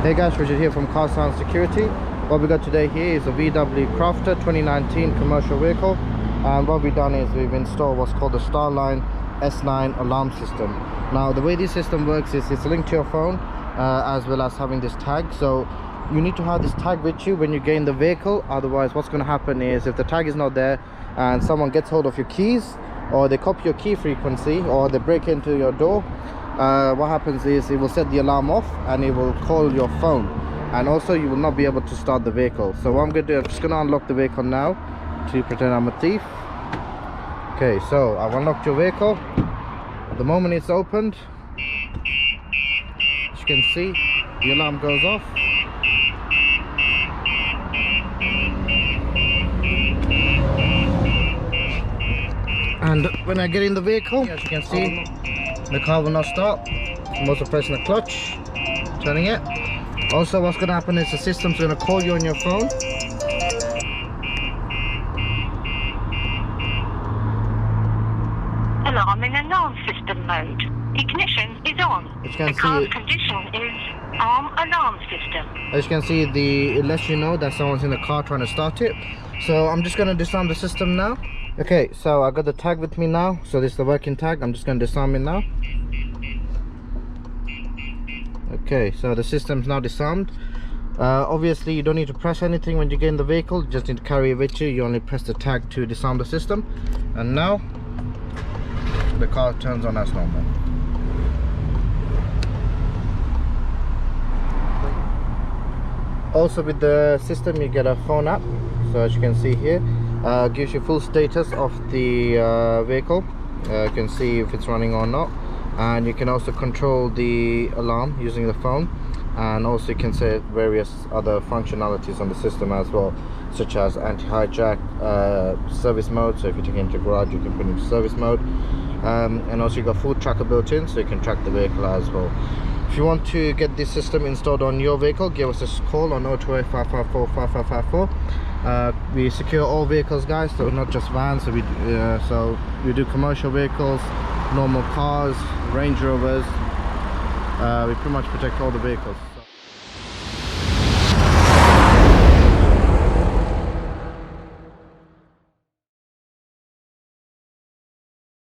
Hey guys, Richard here from Car Sound Security. What we got today here is a VW Crafter 2019 commercial vehicle, and what we've done is we've installed what's called the Starline S96 alarm system. Now the way this system works is it's linked to your phone as well as having this tag. So you need to have this tag with you when you get in the vehicle, otherwise what's going to happen is if the tag is not there and someone gets hold of your keys, or they copy your key frequency, or they break into your door, what happens is it will set the alarm off and it will call your phone, and also you will not be able to start the vehicle. So what I'm going to do, I'm just going to unlock the vehicle now to pretend I'm a thief. Okay, so I've unlocked your vehicle. The moment it's opened, as you can see, the alarm goes off. And when I get in the vehicle, as you can see, the car will not start. I'm also pressing the clutch, turning it. Also, what's going to happen is the system's going to call you on your phone. Alarm in alarm system mode. Ignition is on. As you can The car's condition is arm alarm system. As you can see, it lets you know that someone's in the car trying to start it. So I'm just going to disarm the system now. Okay, so I got the tag with me now. So this is the working tag. I'm just going to disarm it now. Okay, so the system's now disarmed. Obviously you don't need to press anything when you get in the vehicle, you just need to carry it with you. You only press the tag to disarm the system, and now the car turns on as normal. Also with the system you get a phone app. So as you can see here, gives you full status of the vehicle. You can see if it's running or not, and you can also control the alarm using the phone, and also you can set various other functionalities on the system as well, such as anti-hijack, service mode. So if you take it into garage, you can put it into service mode, and also you got full tracker built in, so you can track the vehicle as well. If you want to get this system installed on your vehicle, give us a call on 028 554 5554. We secure all vehicles, guys, so not just vans. So we do commercial vehicles, normal cars, Range Rovers. We pretty much protect all the vehicles.